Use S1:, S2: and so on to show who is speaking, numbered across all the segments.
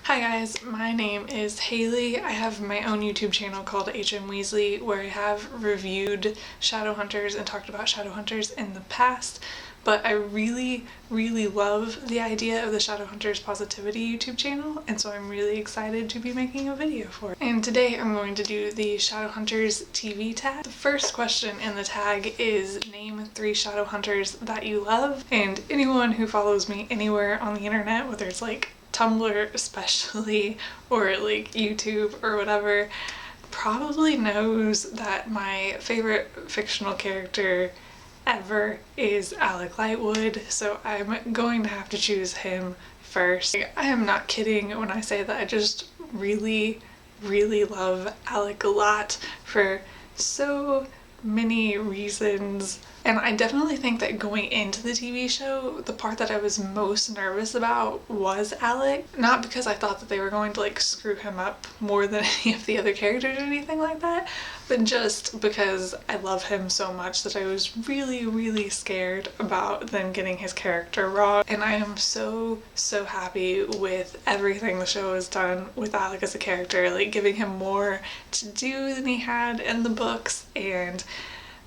S1: Hi guys, my name is Haley. I have my own YouTube channel called hmweasley where I have reviewed Shadowhunters and talked about Shadowhunters in the past, but I really love the idea of the Shadowhunters Positivity YouTube channel, and so I'm really excited to be making a video for it. And today I'm going to do the Shadowhunters TV tag. The first question in the tag is name 3 Shadowhunters that you love, and anyone who follows me anywhere on the internet, whether it's like Tumblr especially, or like YouTube or whatever, probably knows that my favorite fictional character ever is Alec Lightwood, so I'm going to have to choose him first. I am not kidding when I say that I just really love Alec a lot for so many reasons. And I definitely think that going into the TV show, the part that I was most nervous about was Alec. Not because I thought that they were going to like screw him up more than any of the other characters or anything like that, but just because I love him so much that I was really scared about them getting his character wrong. And I am so happy with everything the show has done with Alec as a character, like giving him more to do than he had in the books, and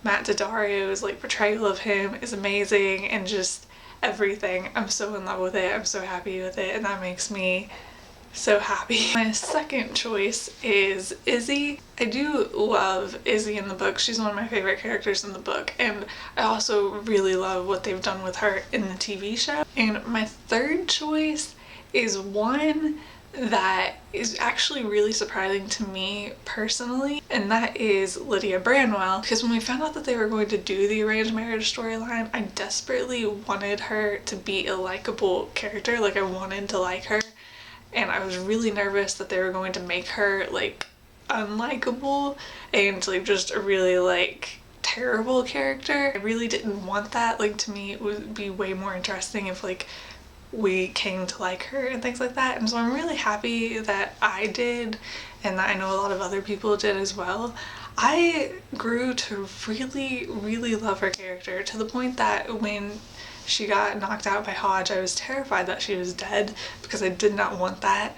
S1: Matt Daddario's like portrayal of him is amazing, and just everything. I'm so in love with it. I'm so happy with it, and that makes me so happy. My second choice is Izzy. I do love Izzy in the book. She's one of my favorite characters in the book, and I also really love what they've done with her in the TV show. And my third choice is one that is actually really surprising to me personally, and that is Lydia Branwell, because when we found out that they were going to do the arranged marriage storyline, I desperately wanted her to be a likable character. Like, I wanted to like her, and I was really nervous that they were going to make her like unlikable and like just a really like terrible character. I really didn't want that. Like, to me it would be way more interesting if like we came to like her and things like that, and so I'm really happy that I did, and that I know a lot of other people did as well. I grew to really love her character, to the point that when she got knocked out by Hodge, I was terrified that she was dead because I did not want that.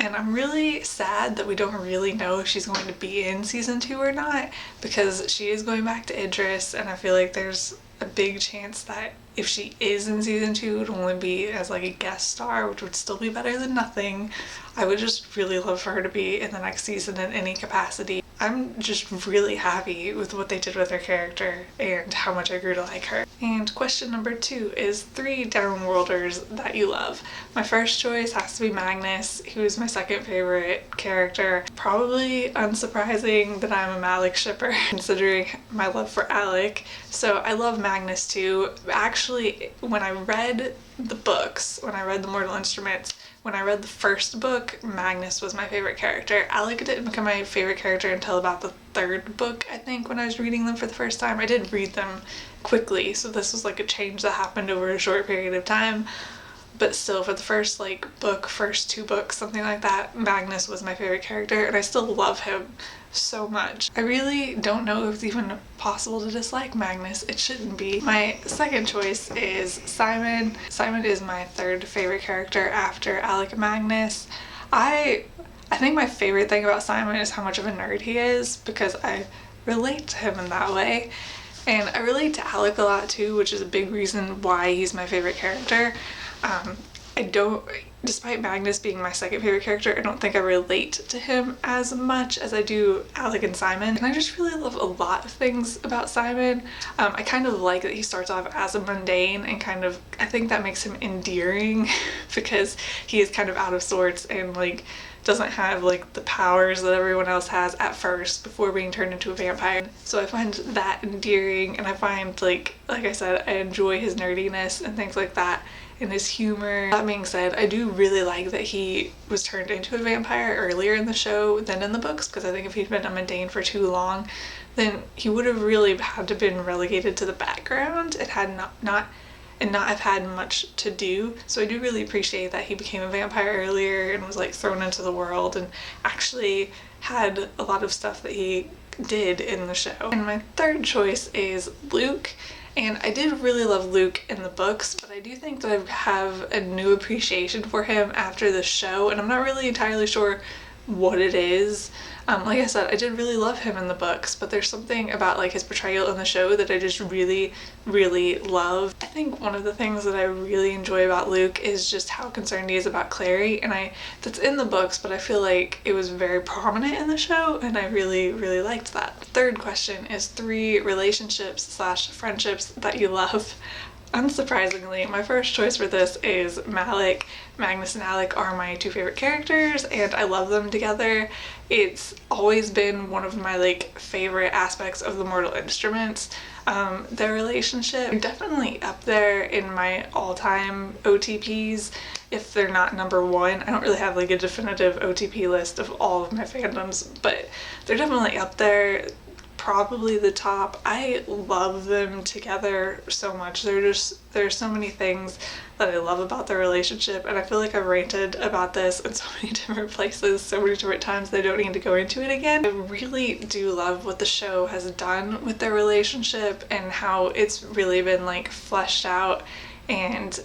S1: And I'm really sad that we don't really know if she's going to be in season 2 or not, because she is going back to Idris, and I feel like there's a big chance that if she is in season 2, it would only be as like a guest star, which would still be better than nothing. I would just really love for her to be in the next season in any capacity. I'm just really happy with what they did with her character and how much I grew to like her. And question number 2 is 3 downworlders that you love. My first choice has to be Magnus, who is my second favorite character. Probably unsurprising that I'm a Malik shipper considering my love for Alec. So I love Magnus too. Actually, when I read the books, when I read the Mortal Instruments, when I read the first book, Magnus was my favorite character. Alec didn't become my favorite character until about the 3rd book, I think, when I was reading them for the first time. I did read them quickly, so this was like a change that happened over a short period of time. But still, for the first first 2 books, something like that, Magnus was my favorite character, and I still love him so much. I really don't know if it's even possible to dislike Magnus. It shouldn't be. My second choice is Simon. Simon is my 3rd favorite character after Alec and Magnus. I think my favorite thing about Simon is how much of a nerd he is, because I relate to him in that way. And I relate to Alec a lot too, which is a big reason why he's my favorite character. Despite Magnus being my second favorite character, I don't think I relate to him as much as I do Alec and Simon. And I just really love a lot of things about Simon. I kind of like that he starts off as a mundane, and I think that makes him endearing because he is kind of out of sorts and like doesn't have like the powers that everyone else has at first before being turned into a vampire. So I find that endearing, and I find like I said, I enjoy his nerdiness and things like that, and his humor. That being said, I do really like that he was turned into a vampire earlier in the show than in the books, because I think if he'd been a mundane for too long, then he would have really had to been relegated to the background and had not have had much to do. So I do really appreciate that he became a vampire earlier and was like thrown into the world and actually had a lot of stuff that he did in the show. And my third choice is Luke. And I did really love Luke in the books, but I do think that I have a new appreciation for him after the show, and I'm not really entirely sure what it is. Like I said, I did really love him in the books, but there's something about like his portrayal in the show that I just really, really love. I think one of the things that I really enjoy about Luke is just how concerned he is about Clary, and that's in the books, but I feel like it was very prominent in the show, and I really, really liked that. Third question is 3 relationships / friendships that you love. Unsurprisingly, my first choice for this is Malik. Magnus and Alec are my 2 favorite characters, and I love them together. It's always been one of my like favorite aspects of the Mortal Instruments. Their relationship definitely up there in my all-time OTPs, if they're not number 1. I don't really have like a definitive OTP list of all of my fandoms, but they're definitely up there. Probably the top. I love them together so much. There's so many things that I love about their relationship, and I feel like I've ranted about this in so many different places, so many different times that I don't need to go into it again. I really do love what the show has done with their relationship and how it's really been like fleshed out, and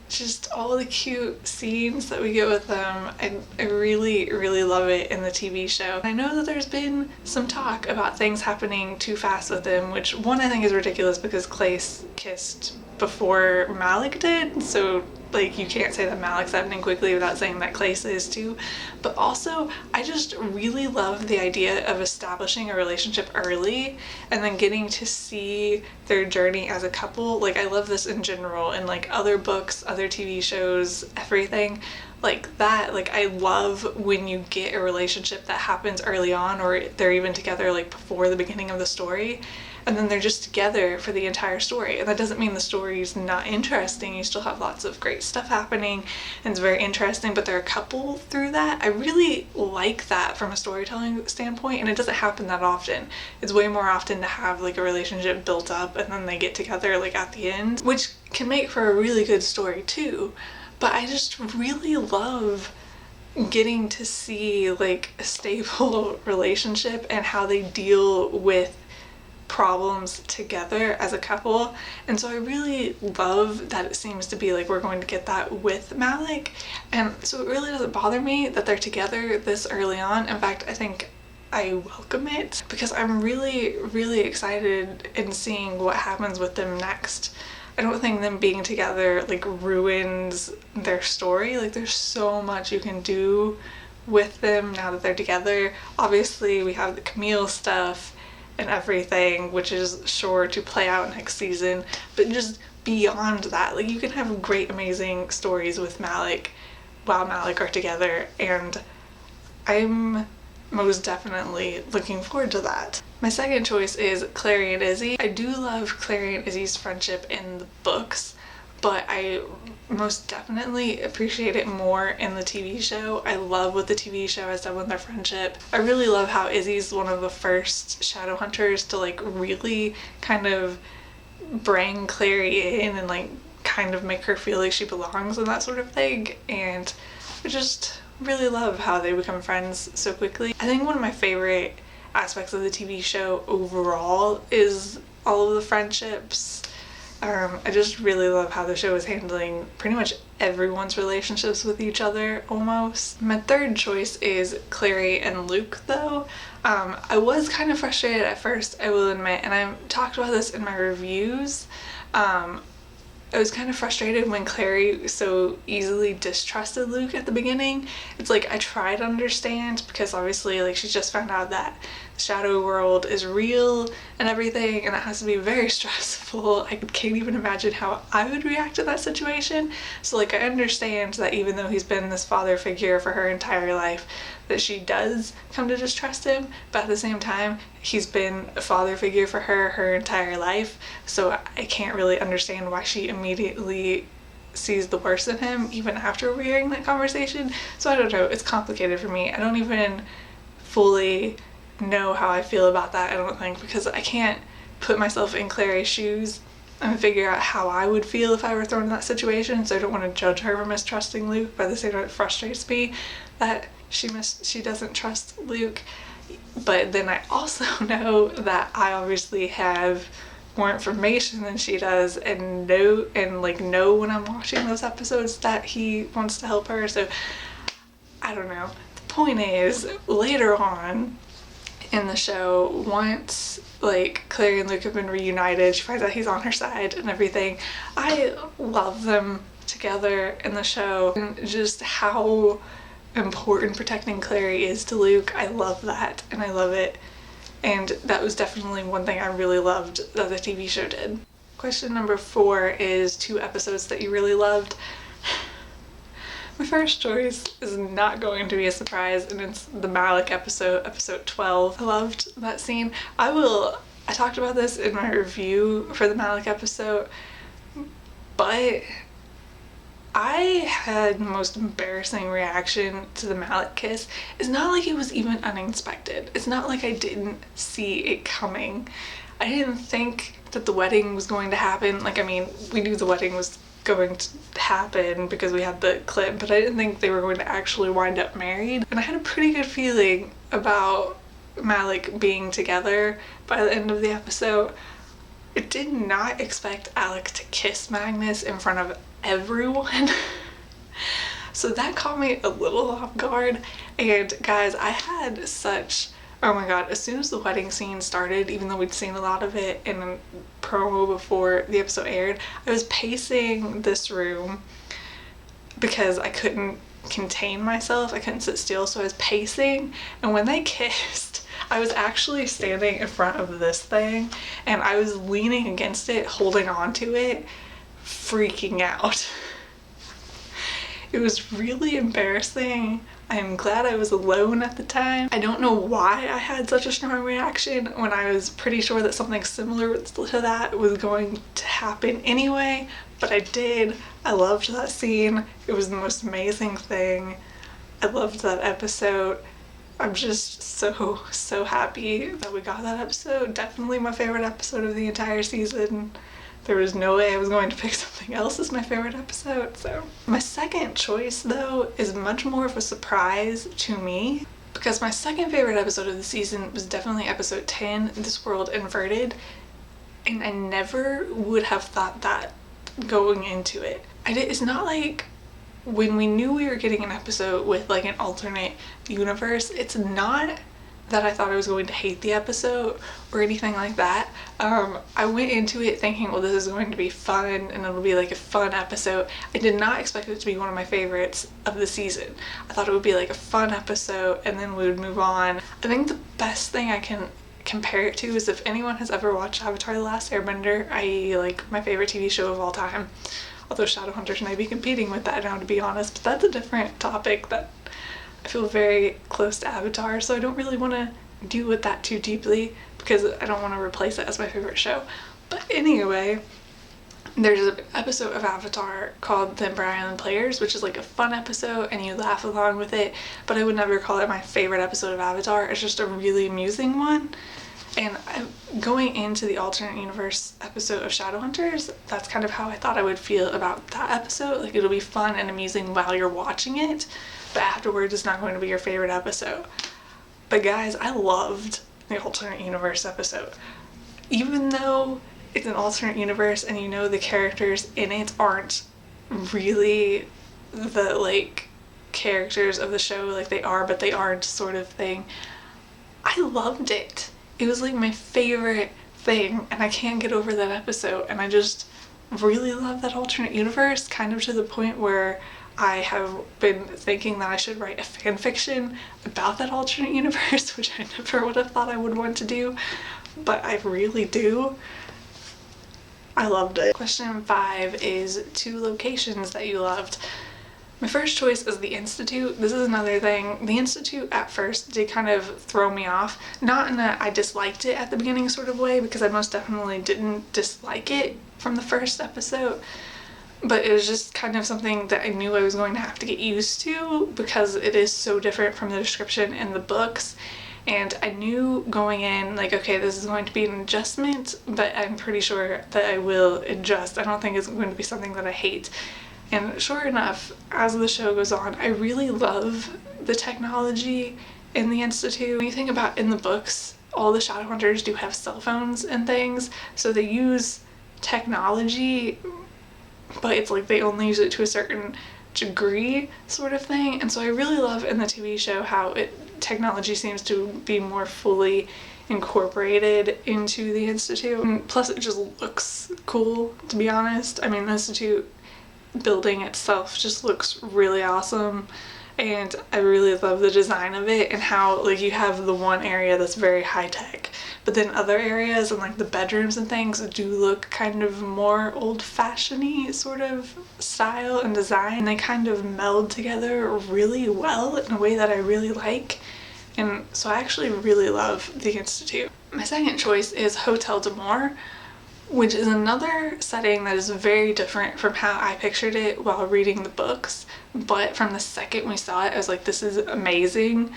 S1: just all the cute scenes that we get with them. I really, really love it in the TV show. I know that there's been some talk about things happening too fast with them, which one I think is ridiculous because Clace kissed before Malik did, so like you can't say that Malik's happening quickly without saying that Clace is too. But also, I just really love the idea of establishing a relationship early and then getting to see their journey as a couple. Like I love this in general in like other books, other TV shows, everything like that. Like I love when you get a relationship that happens early on, or they're even together like before the beginning of the story, and then they're just together for the entire story. And that doesn't mean the story's not interesting. You still have lots of great stuff happening and it's very interesting, but they're a couple through that. I really like that from a storytelling standpoint, and it doesn't happen that often. It's way more often to have like a relationship built up and then they get together like at the end, which can make for a really good story too. But I just really love getting to see like a stable relationship and how they deal with problems together as a couple. And so I really love that it seems to be like we're going to get that with Malik, and so it really doesn't bother me that they're together this early on. In fact, I think I welcome it because I'm really, really excited in seeing what happens with them next. I don't think them being together like ruins their story. Like there's so much you can do with them now that they're together. Obviously we have the Camille stuff and everything, which is sure to play out next season, but just beyond that, like you can have great, amazing stories with Malik while Malik are together, and I'm most definitely looking forward to that. My second choice is Clary and Izzy. I do love Clary and Izzy's friendship in the books, but I most definitely appreciate it more in the TV show. I love what the TV show has done with their friendship. I really love how Izzy's one of the first Shadowhunters to like really kind of bring Clary in and like kind of make her feel like she belongs and that sort of thing, and I just really love how they become friends so quickly. I think one of my favorite aspects of the TV show overall is all of the friendships. I just really love how the show is handling pretty much everyone's relationships with each other almost. My third choice is Clary and Luke though. I was kind of frustrated at first, I will admit, and I talked about this in my reviews. I was kind of frustrated when Clary so easily distrusted Luke at the beginning. It's like I try to understand because obviously like she's just found out that the shadow world is real and everything, and that has to be very stressful. I can't even imagine how I would react to that situation. So like I understand that even though he's been this father figure for her entire life, that she does come to distrust him, but at the same time he's been a father figure for her entire life, so I can't really understand why she immediately sees the worst in him even after we're hearing that conversation. So I don't know, it's complicated for me. I don't even fully know how I feel about that, I don't think, because I can't put myself in Clary's shoes and figure out how I would feel if I were thrown in that situation, so I don't want to judge her for mistrusting Luke, but at the same time it frustrates me that she doesn't trust Luke. But then I also know that I obviously have more information than she does, and know when I'm watching those episodes that he wants to help her. So I don't know. The point is, later on in the show, once like Clary and Luke have been reunited, she finds out he's on her side and everything. I love them together in the show, and just how important protecting Clary is to Luke. I love that, and I love it. And that was definitely one thing I really loved that the TV show did. Question number 4 is 2 episodes that you really loved. My first choice is not going to be a surprise, and it's the Malik episode, episode 12. I loved that scene. I talked about this in my review for the Malik episode, but I had the most embarrassing reaction to the Malik kiss. It's not like it was even unexpected. It's not like I didn't see it coming. I didn't think that the wedding was going to happen. Like, I mean, we knew the wedding was going to happen because we had the clip, but I didn't think they were going to actually wind up married. And I had a pretty good feeling about Malik being together by the end of the episode. I did not expect Alec to kiss Magnus in front of everyone. So that caught me a little off guard. And guys, I had such, oh my god, as soon as the wedding scene started, even though we'd seen a lot of it in a promo before the episode aired, I was pacing this room because I couldn't contain myself. I couldn't sit still, so I was pacing, and when they kissed, I was actually standing in front of this thing, and I was leaning against it, holding on to it, freaking out. It was really embarrassing. I'm glad I was alone at the time. I don't know why I had such a strong reaction when I was pretty sure that something similar to that was going to happen anyway, but I did. I loved that scene. It was the most amazing thing. I loved that episode. I'm just so happy that we got that episode. Definitely my favorite episode of the entire season. There was no way I was going to pick something else as my favorite episode. So my second choice, though, is much more of a surprise to me, because my second favorite episode of the season was definitely episode 10, This World Inverted, and I never would have thought that going into it. It's not like when we knew we were getting an episode with like an alternate universe, it's not that I thought I was going to hate the episode or anything like that. I went into it thinking, well, this is going to be fun and it'll be like a fun episode. I did not expect it to be one of my favorites of the season. I thought it would be like a fun episode and then we would move on. I think the best thing I can compare it to is if anyone has ever watched Avatar: The Last Airbender, i.e. like my favorite TV show of all time. Although Shadowhunters may be competing with that now, to be honest, but that's a different topic that I feel very close to Avatar, so I don't really want to deal with that too deeply because I don't want to replace it as my favorite show. But anyway, there's an episode of Avatar called The Ember Island Players, which is like a fun episode and you laugh along with it, but I would never call it my favorite episode of Avatar. It's just a really amusing one. And going into the alternate universe episode of Shadowhunters, that's kind of how I thought I would feel about that episode. Like, it'll be fun and amusing while you're watching it, but afterwards it's not going to be your favorite episode. But guys, I loved the alternate universe episode. Even though it's an alternate universe and you know the characters in it aren't really the like characters of the show, like they are but they aren't sort of thing, I loved it. It was like my favorite thing, and I can't get over that episode, and I just really love that alternate universe, kind of to the point where I have been thinking that I should write a fan fiction about that alternate universe, which I never would have thought I would want to do, but I really do. I loved it. Question 5 is 2 locations that you loved. My first choice is the Institute. This is another thing. The Institute at first did kind of throw me off. Not in a I disliked it at the beginning sort of way, because I most definitely didn't dislike it from the first episode. But it was just kind of something that I knew I was going to have to get used to because it is so different from the description in the books. And I knew going in, like, okay, this is going to be an adjustment, but I'm pretty sure that I will adjust. I don't think it's going to be something that I hate. And sure enough, as the show goes on, I really love the technology in the Institute. When you think about in the books, all the Shadowhunters do have cell phones and things, so they use technology, but it's like they only use it to a certain degree sort of thing. And so I really love in the TV show how technology seems to be more fully incorporated into the Institute. And plus it just looks cool, to be honest. I mean, the Institute building itself just looks really awesome, and I really love the design of it, and how like you have the one area that's very high-tech, but then other areas and like the bedrooms and things do look kind of more old-fashioned-y sort of style and design, and they kind of meld together really well in a way that I really like. And so I actually really love the Institute. My second choice is Hotel d'Amour, which is another setting that is very different from how I pictured it while reading the books. But from the second we saw it, I was like, this is amazing.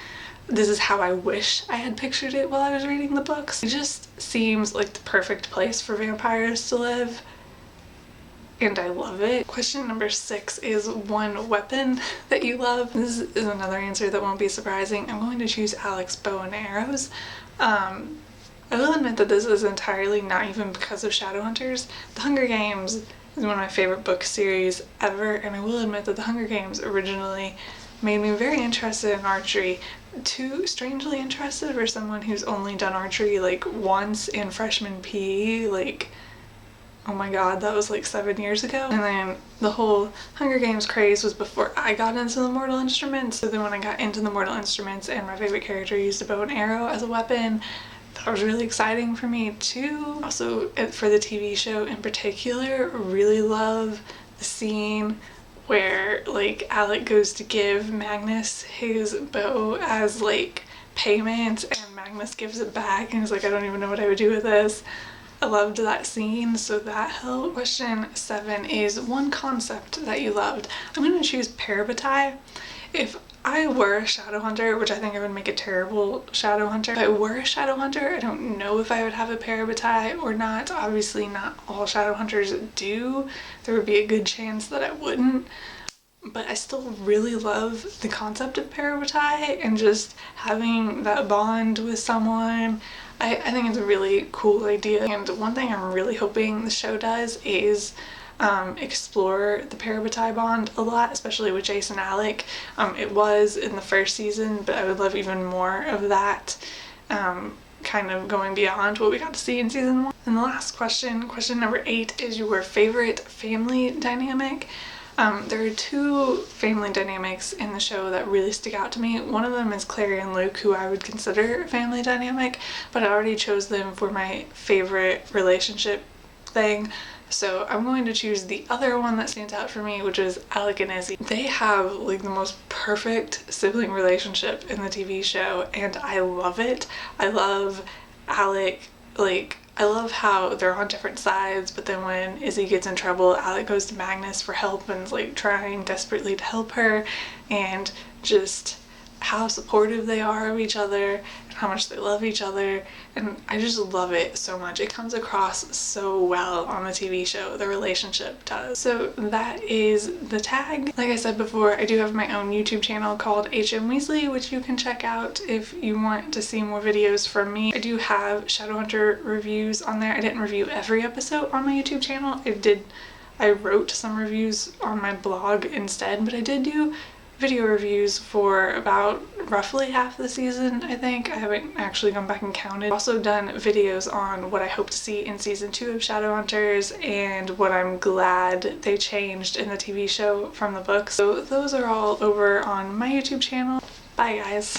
S1: This is how I wish I had pictured it while I was reading the books. It just seems like the perfect place for vampires to live, and I love it. Question number 6 is one weapon that you love. This is another answer that won't be surprising. I'm going to choose Alec's bow and arrows. I will admit that this is entirely not even because of Shadowhunters. The Hunger Games is one of my favorite book series ever, and I will admit that The Hunger Games originally made me very interested in archery. Too strangely interested for someone who's only done archery like once in freshman PE, like, oh my god, that was like 7 years ago. And then the whole Hunger Games craze was before I got into the Mortal Instruments. So then when I got into the Mortal Instruments and my favorite character used a bow and arrow as a weapon, that was really exciting for me too. Also, for the TV show in particular, really love the scene where like Alec goes to give Magnus his bow as like payment, and Magnus gives it back and he's like, I don't even know what I would do with this. I loved that scene, so that helped. Question 7 is one concept that you loved. I'm going to choose parabatai. If I were a Shadowhunter, which I think I would make a terrible Shadowhunter, if I were a Shadowhunter, I don't know if I would have a parabatai or not. Obviously not all Shadowhunters do. There would be a good chance that I wouldn't. But I still really love the concept of parabatai and just having that bond with someone. I think it's a really cool idea. And one thing I'm really hoping the show does is explore the parabatai bond a lot, especially with Jace and Alec. It was in the first season, but I would love even more of that, kind of going beyond what we got to see in season 1. And the last question, question number 8, is your favorite family dynamic. There are 2 family dynamics in the show that really stick out to me. One of them is Clary and Luke, who I would consider a family dynamic, but I already chose them for my favorite relationship thing. So I'm going to choose the other one that stands out for me, which is Alec and Izzy. They have like the most perfect sibling relationship in the TV show, and I love it. I love Alec, like, I love how they're on different sides, but then when Izzy gets in trouble, Alec goes to Magnus for help and is like trying desperately to help her, and just how supportive they are of each other and how much they love each other, and I just love it so much. It comes across so well on the TV show, the relationship does. So that is the tag. Like I said before, I do have my own YouTube channel called hmweasley, which you can check out if you want to see more videos from me. I do have Shadowhunter reviews on there. I didn't review every episode on my YouTube channel. I wrote some reviews on my blog instead, but I did do video reviews for about roughly half the season, I think. I haven't actually gone back and counted. I've also done videos on what I hope to see in season 2 of Shadowhunters and what I'm glad they changed in the TV show from the books. So those are all over on my YouTube channel. Bye guys!